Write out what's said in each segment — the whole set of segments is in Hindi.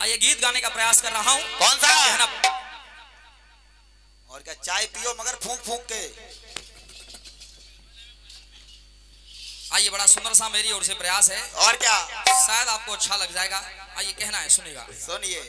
ये गीत गाने का प्रयास कर रहा हूँ। कौन सा? कहना और क्या, चाय पियो मगर फूंक फूंक के। आइए, बड़ा सुंदर सा मेरी ओर से प्रयास है और क्या, शायद आपको अच्छा लग जाएगा। आइए, कहना है, सुनिएगा। सुनिए।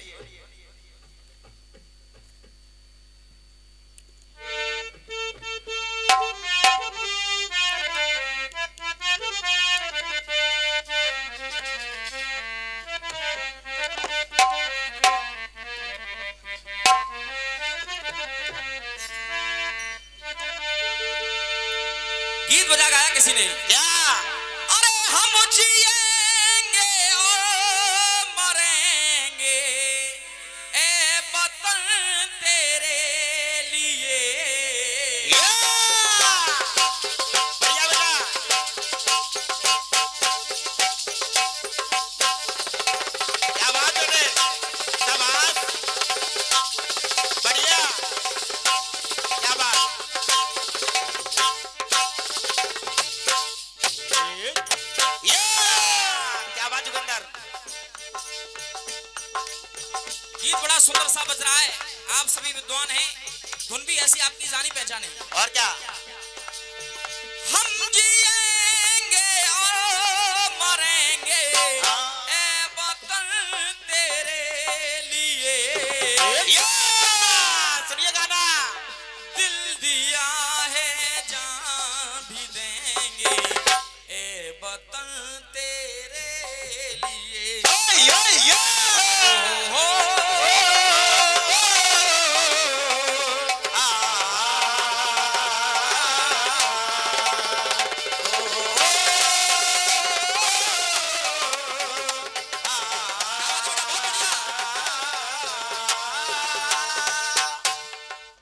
गीत बजा गाया किसी ने। क्या? अरे हम जिएंगे और मरेंगे ए वतन तेरे लिए। या! बढ़िया बेटा। क्या बात बेटे, शाबाश, बढ़िया, क्या बात। क्या बात जुगंदर। गीत बड़ा सुंदर सा बज रहा है। आप सभी विद्वान हैं, धुन भी ऐसी आपकी जानी पहचाने। और क्या, हम जिएंगे और मरेंगे ए वतन तेरे लिए। या! सुनिए गाना। दिल दिया है जान भी देंगे ए वतन तेरे लिए। हो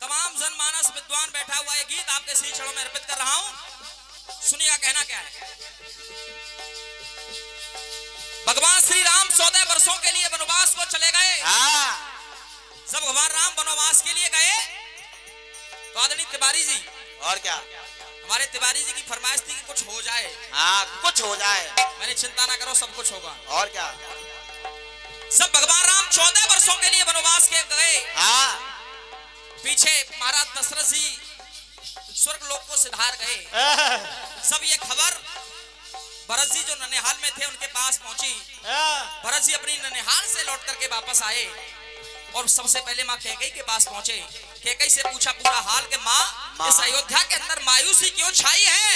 तमाम जनमानस विद्वान बैठा हुआ ये गीत आपके श्री चरणों में अर्पित कर रहा हूं। सुनिएगा, कहना क्या है। भगवान श्री राम 14 वर्षों के लिए वनवास को चले गए। जब भगवान राम वनवास के लिए गए तो आदरणीय तिवारी जी, और क्या, हमारे तिवारी जी की फरमाइश थी कि कुछ हो जाए। हाँ कुछ हो जाए। मैंने चिंता ना करो, सब कुछ होगा। और क्या, जब भगवान राम 14 वर्षों के लिए वनवास के गए, हाँ, पीछे महाराज दशरथ जी स्वर्ग लोक को सिधार गए। सब ये खबर भरत जी जो ननिहाल में थे उनके पास पहुंची। भरत जी अपनी ननिहाल से लौट करके वापस आए और सबसे पहले माँ कैकेयी के पास पहुंचे। कैकेयी से पूछा पूरा हाल के माँ, इस अयोध्या के अंदर मायूसी क्यों छाई है?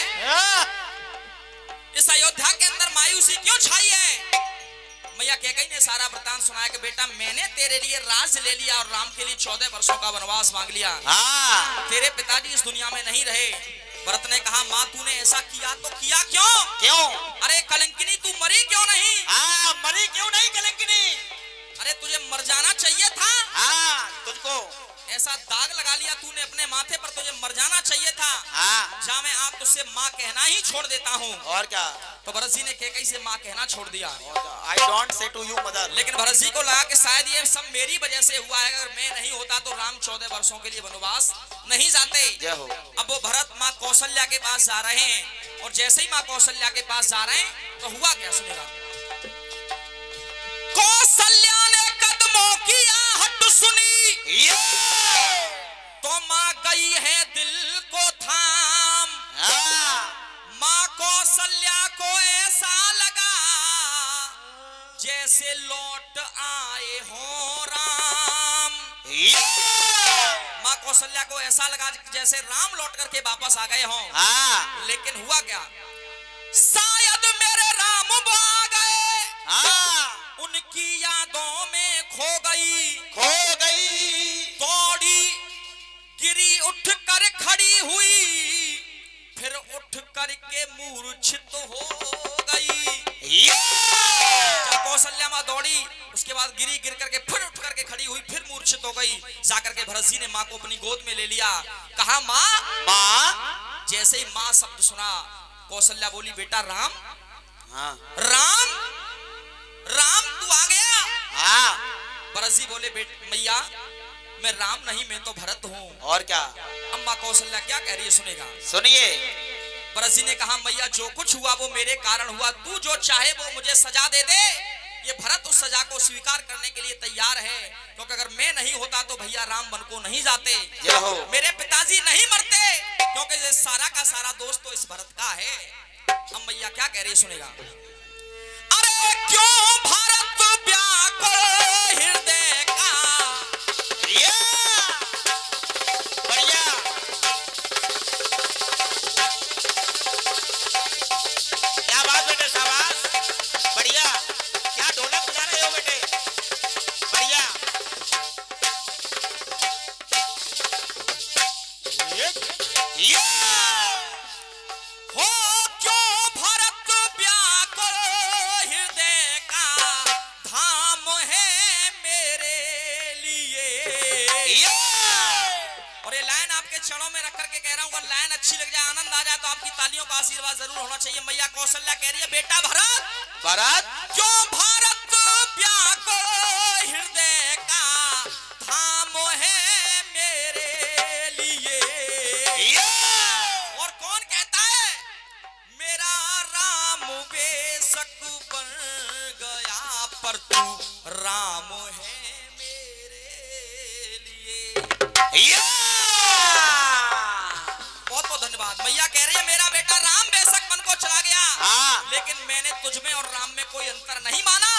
इस अयोध्या के अंदर मायूसी क्यों छाई है? मैया कैकेयी ने सारा वृतांत सुनाया कि बेटा, मैंने तेरे लिए राज ले लिया और राम के लिए 14 वर्षों का वनवास मांग लिया। तेरे पिताजी इस दुनिया में नहीं रहे। भरत ने कहा, माँ तूने ऐसा किया तो किया क्यों? क्यों? अरे कलंकिनी, तू मरी क्यों नहीं? मरी क्यों नहीं कलंकिनी? अरे तुझे मर जाना चाहिए था। तुझको ऐसा दाग लगा लिया तूने अपने माथे पर, तुझे मर जाना चाहिए था। जा मैं आप तुझसे माँ कहना ही छोड़ देता हूँ। और क्या, तो भरत जी ने कैकेयी से माँ कहना छोड़ दिया। I don't say to you mother. लेकिन भरत जी को लगा कि शायद ये सब मेरी वजह से हुआ है। अगर मैं नहीं होता तो राम 14 वर्षों के लिए वनवास नहीं जाते। जय हो। अब वो भरत माँ कौशल्या के पास जा रहे हैं और जैसे ही माँ कौशल्या के पास जा रहे हैं तो हुआ क्या, सुनेगा। कौशल्या ने कदमों की आहट सुनी तो माँ गई है दिल को थाम। माँ कौशल्या को ऐसा लगा जैसे लौट आए हो राम। माँ कौशल्या को ऐसा लगा जैसे राम लौट करके वापस आ गए हों। लेकिन हुआ क्या, शायद मेरे राम आ गए, उनकी यादों में खो गई। दौड़ी, गिरी, उठ कर खड़ी हुई, फिर उठ करके मूर्छित हो गई। जब कौशल्या माँ दौड़ी, उसके बाद गिरी, गिर करके फिर उठ करके खड़ी हुई, फिर मूर्छित हो गई। जाकर के भरत जी ने माँ को अपनी गोद में ले लिया। कहा, माँ। जैसे ही माँ शब्द सुना, कौशल्या बोली, बेटा राम। राम तू आ गया? भरत जी बोले, मैया मैं राम नहीं, मैं तो भरत हूँ। और क्या, अम्मा कौशल्या क्या कह रही है, सुनेगा। सुनिए। भरत जी ने कहा, मैया जो कुछ हुआ वो मेरे कारण हुआ, तू जो चाहे वो मुझे सजा दे दे, ये भरत उस सजा को स्वीकार करने के लिए तैयार है, क्योंकि अगर मैं नहीं होता तो भैया राम वन को नहीं जाते, मेरे पिताजी नहीं मरते, क्योंकि ये सारा का सारा दोस्त तो इस भरत का है। अब मैया क्या कह रही सुनेगा। अरे क्यों भरत व्याकुल हृदय का, बढ़िया क्या बात बेटे, शाबाश बढ़िया, क्या ढोलक बजा रहे हो बेटे, बढ़िया ये हो क्यों भरत व्याकुल हृदय का, धाम है मेरे लिए। और ये लाइन आपके चरणों में रख करके कह रहा हूँ, अगर लाइन अच्छी लग जाए, आनंद आ जाए, तो आपकी तालियों का आशीर्वाद जरूर होना चाहिए। मैया कौशल्या कह रही है, बेटा भरत क्यों भारत व्याकुल हृदय का, धाम है मेरे लिए। और कौन कहता है, मेरा राम बेशक बन गया, पर तू राम है मेरे लिए। बहुत बहुत धन्यवाद। मैया कह रही है, मेरा बेटा राम बेशक मन को चला गया, लेकिन मैंने तुझमें और राम में कोई अंतर नहीं माना।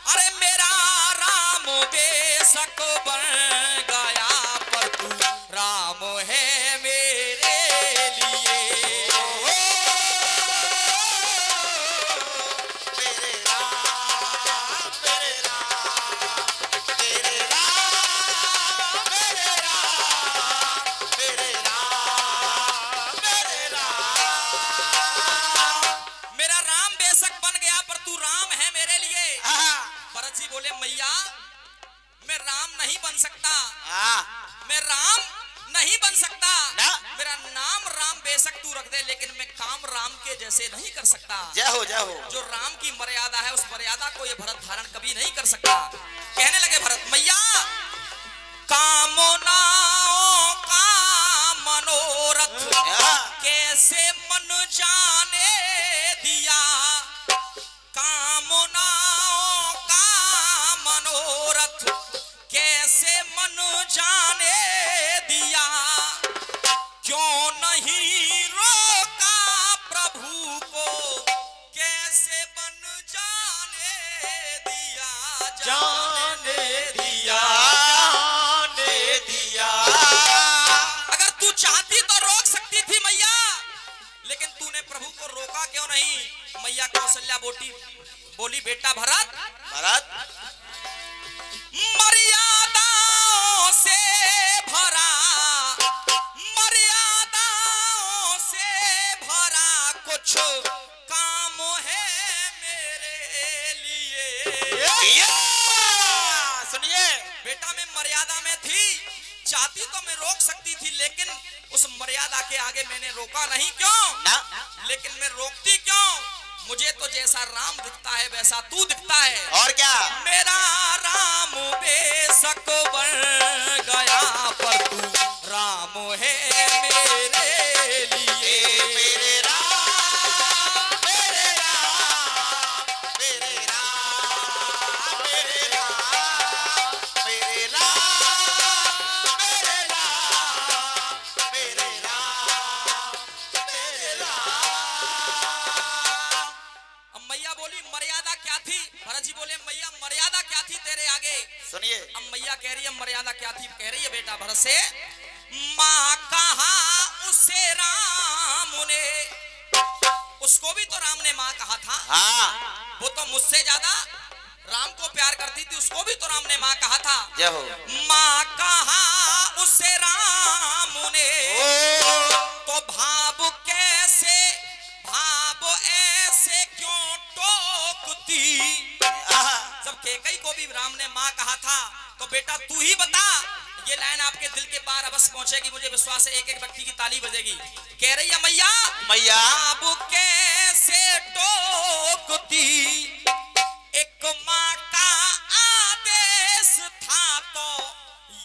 अरे मेरा राम बेशक बन गया, पर तू राम है मेरे लिए। मेरे राम मेरे राम तेरे राम मेरे राम मेरे राम मेरे राम। मेरा राम बेशक बन गया, पर तू राम है मेरे लिए। भरत जी बोले, मैया मैं राम नहीं बन सकता, मैं राम नहीं बन सकता, मेरा नाम राम बेशक तू रख दे, लेकिन मैं काम राम के जैसे नहीं कर सकता। जय हो जय हो। जो राम की मर्यादा है, उस मर्यादा को ये भरत धारण कभी नहीं कर सकता। कहने लगे भरत, मैया कामनाओं का मनोरथ कैसे मन जाने दिया, कामनाओं का मनोरथ कैसे मन जाने दिया, क्यों नहीं रोका प्रभु को, कैसे बन जाने दिया, जाने दिया जाने दिया। अगर तू चाहती तो रोक सकती थी मैया, लेकिन तूने प्रभु को रोका क्यों नहीं। मैया कौशल्या बोली, बेटा भरत मर्यादाओं से भरा, मर्यादाओं से भरा कुछ काम है मेरे लिए। सुनिए बेटा मैं मर्यादा में थी, चाहती तो मैं रोक सकती थी, लेकिन उस मर्यादा के आगे मैंने रोका नहीं। क्यों? लेकिन मैं रोकती क्यों? मुझे तो जैसा राम दिखता है वैसा तू दिखता है। और क्या? मेरा राम बेशक बन गया, पर तू राम है मेरे लिए। मेरे राम मेरे राम मेरे राम मेरे राम मेरे राम मेरे राम मेरे राम मेरे राम। अब मैया बोली, मर्यादा क्या थी? भरत जी बोले, मैया मर्यादा क्या थी तेरे आगे? सुनिए अब मैया कह रही है, मर्यादा क्या थी? कह रही है बेटा भरत से, माँ कहा उसे राम ने, उसको भी तो राम ने माँ कहा था। वो तो मुझसे ज्यादा राम को प्यार करती थी, उसको भी तो राम ने माँ कहा था। जय हो। माँ कहा उसे राम ने, तो भाव कैसे, भाव ऐसे क्यों टोकती। जब केकई को भी राम ने माँ कहा था, तो बेटा तू ही बता। ये लाइन आपके दिल के पार अवश्य पहुंचेगी, मुझे विश्वास है एक एक व्यक्ति की ताली बजेगी। कह रही है मैया, मैया भाव कैसे टोकती, एक माँ का आदेश था, तो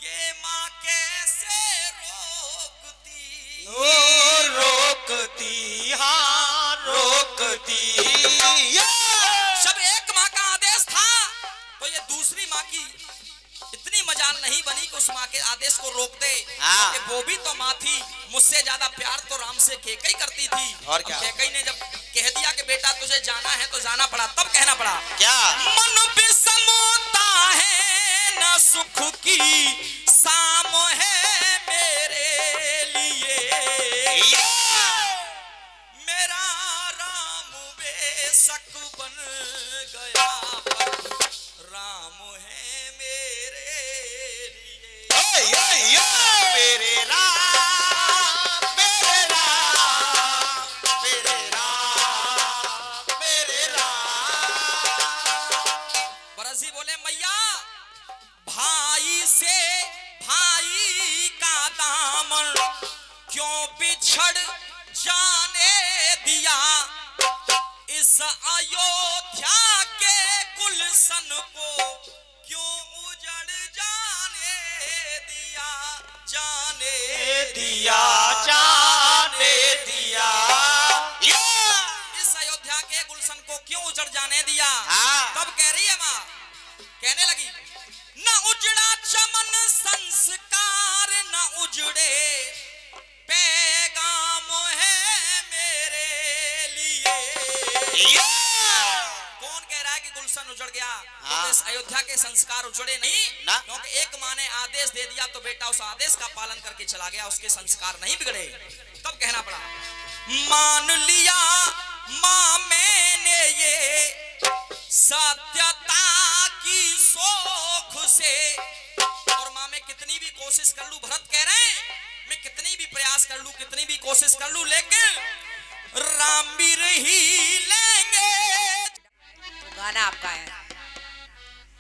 ये माँ कैसे रोकती। रोकती हाँ रोकती। जब एक माँ का आदेश उस माँ के आदेश को रोक दे हाँ। कि वो भी तो माँ थी, मुझसे ज्यादा प्यार तो राम से कैकई करती थी। और क्या? कैकई ने जब कह दिया कि बेटा तुझे जाना है तो जाना पड़ा। तब कहना पड़ा क्या? मन बिसमोता है न सुख की शाम है मेरे लिए, मेरा राम बेशक बन गया पर राम है मेरे लिए। मेरे राम, मेरे राम, मेरे राम, मेरे राम। बरसी बोले मैया भाई से भाई का दामन क्यों बिछड़ जाने दिया, इस अयोध्या के गुलशन को क्यों उजड़ जाने दिया, जाने दिया, जाने दिया। इस अयोध्या के गुलशन को क्यों उजड़ जाने दिया। हाँ। तब कह रही है माँ, कहने लगी न उजड़ा चमन संस्कार न उजड़े पैगाम है मेरे लिए। कौन कह रहा है कि गुलशन उजड़ गया? हाँ। तो इस अयोध्या के संस्कार उजड़े नहीं ना। क्योंकि एक माँ ने आदेश दे दिया तो बेटा उस आदेश का पालन करके चला गया, उसके संस्कार नहीं बिगड़े। तब कहना पड़ा मान लिया माँ मैंने ये सत्यता की सोख से, और माँ मैं कितनी भी कोशिश कर लूं, भरत कह रहे हैं मैं कितनी भी प्रयास कर लूं, कितनी भी कोशिश कर लूं, लेकिन राम भी ही लेंगे। तो गाना आपका है,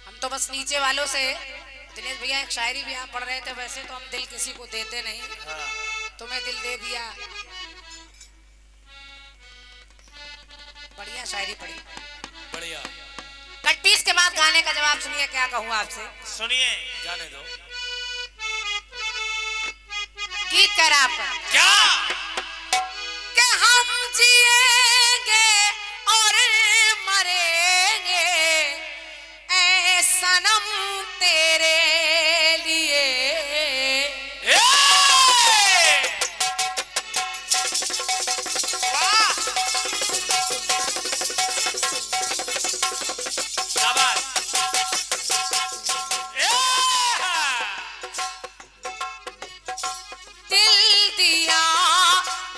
हम तो बस नीचे वालों से। दिनेश भैया एक शायरी भी आप पढ़ रहे थे, वैसे तो हम दिल किसी को देते नहीं, तुम्हें दिल दे दिया। बढ़िया शायरी पढ़ी, बढ़िया। कट्टीस के बाद गाने का जवाब सुनिए, क्या कहूँ आपसे। सुनिए, जाने दो। गीत कह रहा आपका क्या? कि हम जिएंगे और मरेंगे ऐ सनम तेरे लिए। वाह! शाबाश! दिल दिया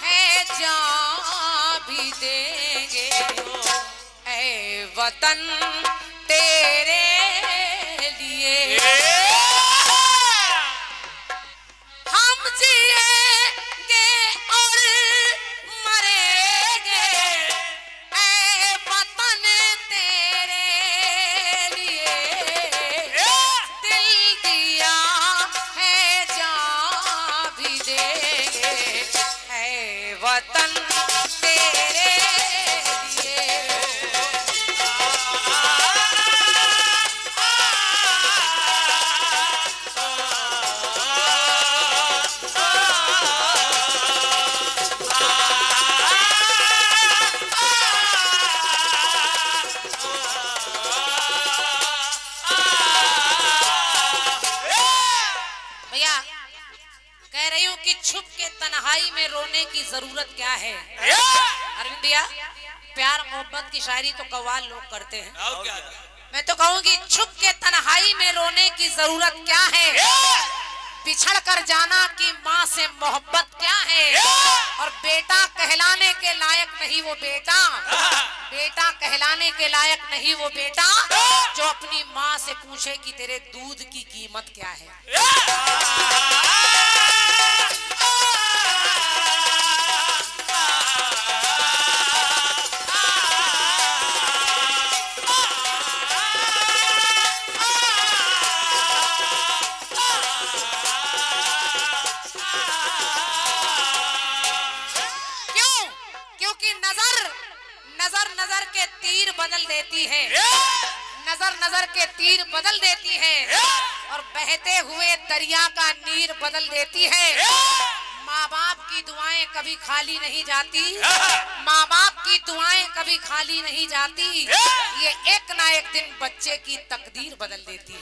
है जान भी देंगे ऐ वतन तेरे लिए। हम जिएंगे और मरेंगे ऐ वतन तेरे लिए। दिल दिया है जान भी देंगे ऐ वतन तेरे लिए। भैया कह रही हूँ कि छुप के तन्हाई में रोने की जरूरत क्या है। अरविंद भैया प्यार मोहब्बत की शायरी तो कव्वाल लोग करते हैं, और क्या? मैं तो कहूँगी छुप के तन्हाई में रोने की जरूरत क्या है। बिछड़ कर जाना की माँ से मोहब्बत क्या है। और बेटा कहलाने के लायक नहीं वो बेटा, बेटा कहलाने के लायक नहीं वो बेटा जो अपनी माँ से पूछे कि तेरे दूध की कीमत क्या है। क्यों? क्योंकि नजर नजर नजर के तीर बदल देती है, नजर नजर के तीर बदल देती है और बहते हुए दरिया का नीर बदल देती है। माँ बाप की दुआएं कभी खाली नहीं जाती, माँ बाप की दुआएं कभी खाली नहीं जाती। ये एक ना एक दिन बच्चे की तकदीर बदल देती है।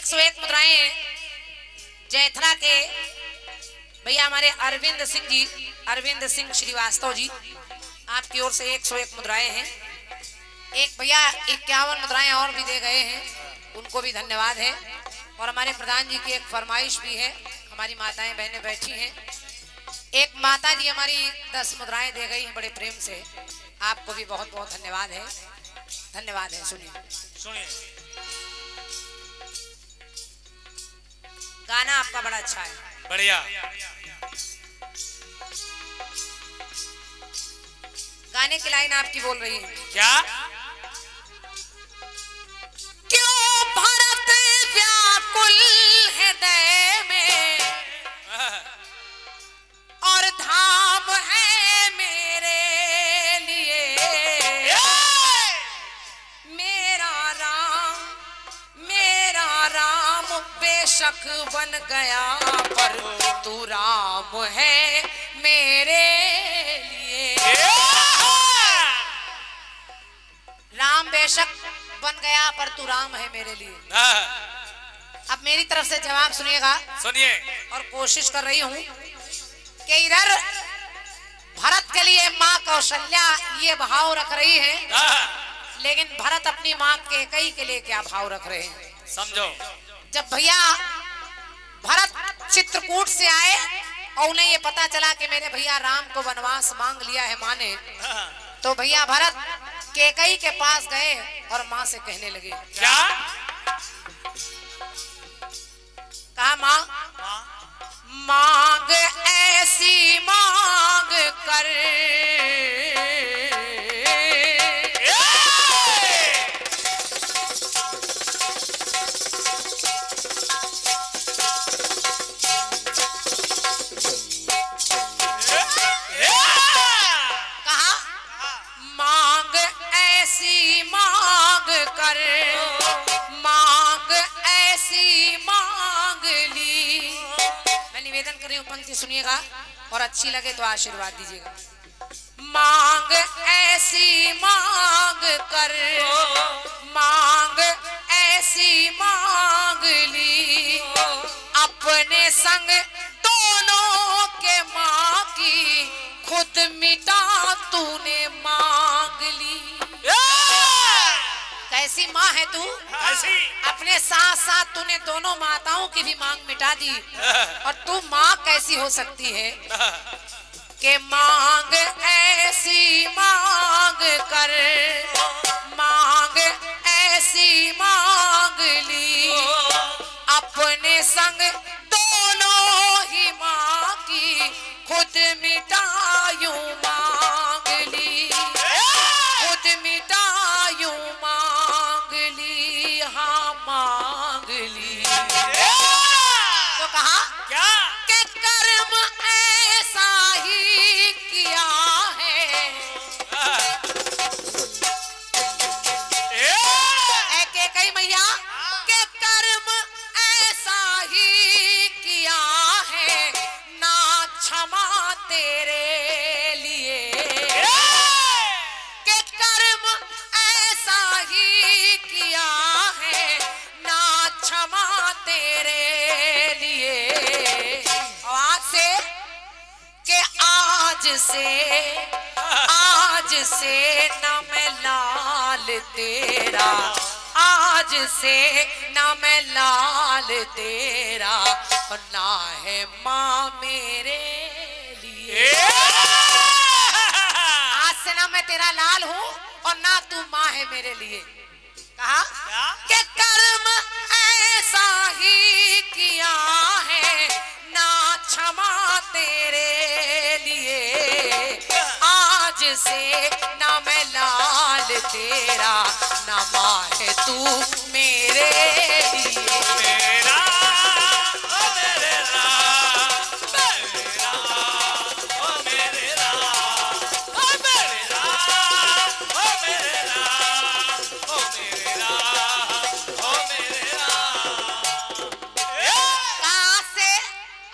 101 मुद्राएं जैथरा के भैया हमारे अरविंद सिंह श्रीवास्तव जी, आपकी ओर से 101 मुद्राएं हैं। एक भैया 51 मुद्राएं और भी दे गए हैं, उनको भी धन्यवाद है। और हमारे प्रधान जी की एक फरमाइश भी है, हमारी माताएं बहनें बैठी हैं। एक माता जी हमारी 10 मुद्राएं दे गई हैं बड़े प्रेम से, आपको भी बहुत बहुत धन्यवाद है। धन्यवाद है। सुनिए गाना आपका बड़ा अच्छा है, बढ़िया। गाने की लाइन आपकी बोल रही है क्या? क्यों भरत व्याकुल हृदय में और धाम है मेरे लिए, मेरा राम बेशक बन गया पर तू राम है मेरे लिए। राम बेशक बन गया पर तू राम है मेरे लिए। अब मेरी तरफ से जवाब सुनिएगा, सुनिए। और कोशिश कर रही हूँ कि इधर भरत के लिए माँ कौशल्या ये भाव रख रही है, लेकिन भरत अपनी माँ कैकेयी के लिए क्या भाव रख रहे हैं समझो। जब भैया भरत चित्रकूट से आए और उन्हें ये पता चला कि मेरे भैया राम को वनवास मांग लिया है माँ ने, तो भैया भरत कैकेयी के पास गए और माँ से कहने लगे, क्या? कहा माँ मांग ऐसी मांग कर पंक्ति सुनिएगा और अच्छी लगे तो आशीर्वाद दीजिएगा। मांग ऐसी मांग कर, मांग ऐसी मांग ली, अपने संग दोनों के माँ की खुद मिटा तूने मांग ली। कैसी माँ है तू? अपने साथ साथ तूने दोनों माताओं की भी मांग मिटा दी, और तू माँ कैसी हो सकती है कि मांग ऐसी मांग कर, मांग ऐसी मांग ली, अपने संग दोनों ही माँ की खुद मिटायूं मांग ली, खुद मिटायूं मांग ली, हाँ मांग ली। तो कहा क्या? कि कर्म ऐसा ही किया है, कैकेयी मैया के कर्म ऐसा ही किया है, ना क्षमा तेरे लिए, के कर्म ऐसा ही किया है, ना क्षमा तेरे लिए। और आज से न मैं लाल तेरा, आज से न मैं लाल तेरा, और ना है माँ मेरे लिए। आज से ना मैं तेरा लाल हूँ और ना तू माँ है मेरे लिए। कहा कि कर्म ऐसा ही किया है, ना क्षमा तेरे लिए, आज से ना मैं लाल तेरा, ना माँ है तू मेरे लिए। मेरा ओ मेरे राम, मेरा ओ मेरे राम, ओ मेरे राम, ओ मेरे राम, ओ मेरे राम, ओ मेरे राम।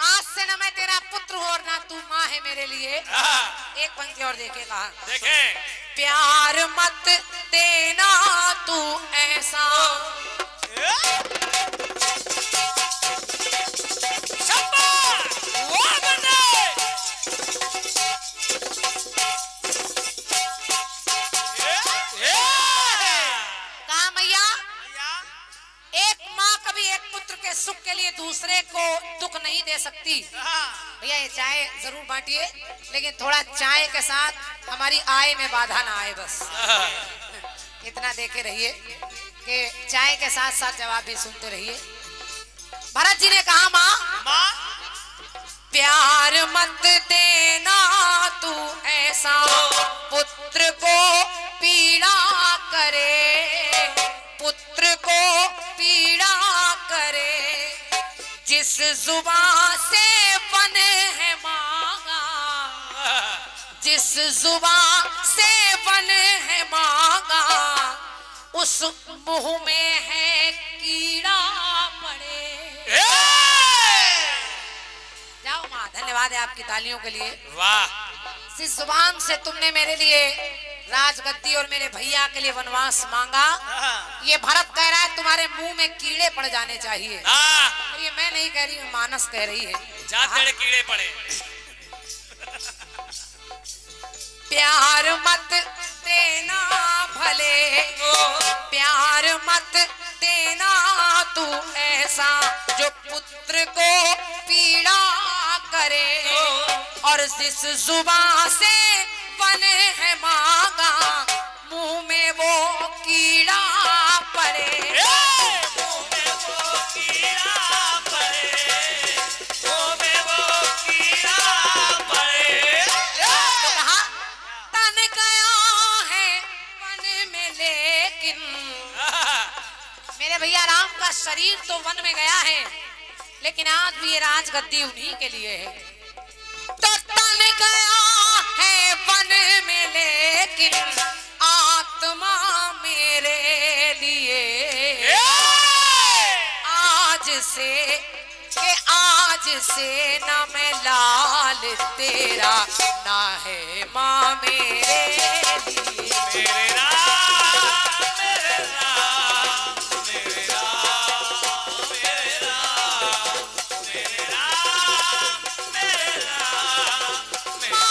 आज से ना मैं तेरा पुत्र हूँ और ना तू माँ है मेरे लिए। एक पंक्ति और देखे कहा, देखें। प्यार मत देना तू ऐसा, दुख नहीं दे सकती। भैया ये चाय जरूर बांटिए, लेकिन थोड़ा चाय के साथ हमारी आय में बाधा ना आए, बस इतना देखे रहिए कि चाय के साथ साथ जवाब भी सुनते रहिए। भरत जी ने कहा, माँ प्यार मत देना तू ऐसा, पुत्र को पीड़ा करे, पुत्र को पीड़ा करे, जिस जुबान से वन है मांगा, जिस जुबान से वन है मांगा, उस मुंह में है कीड़ा पड़े। जाओ माँ, धन्यवाद है आपकी तालियों के लिए। वाह। जिस जुबान से तुमने मेरे लिए राजगद्दी और मेरे भैया के लिए वनवास मांगा, ये भरत कह रहा है तुम्हारे मुंह में कीड़े पड़ जाने चाहिए। और ये मैं नहीं कह रही हूँ, मानस कह रही है। जा तेरे कीड़े पड़े। प्यार मत देना भले, प्यार मत देना तू ऐसा, जो पुत्र को पीड़ा करे, और जिस जुबान से वन है मांगा, मुंह में वो कीड़ा पड़े। मुंह में वो कीड़ा पड़े, मुंह में वो कीड़ा पड़े। तो कहा, तन गया है वन में, लेकिन मेरे भैया राम का शरीर तो वन में गया है, लेकिन आज भी ये राजगद्दी उन्हीं के लिए है। तो तन गया है वन में, लेकिन आत्मा मेरे लिए आज से ना मैं लाल तेरा, ना है माँ मेरे लिए। मेरे राम, मेरे राम, मेरे राम, मेरे राम, मेरे राम, मेरे राम, मेरे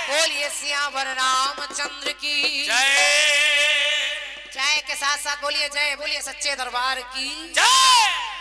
बोलिए सियावर रामचंद्र की जय। चाय के साथ साथ बोलिए जय, बोलिए सच्चे दरबार की जय।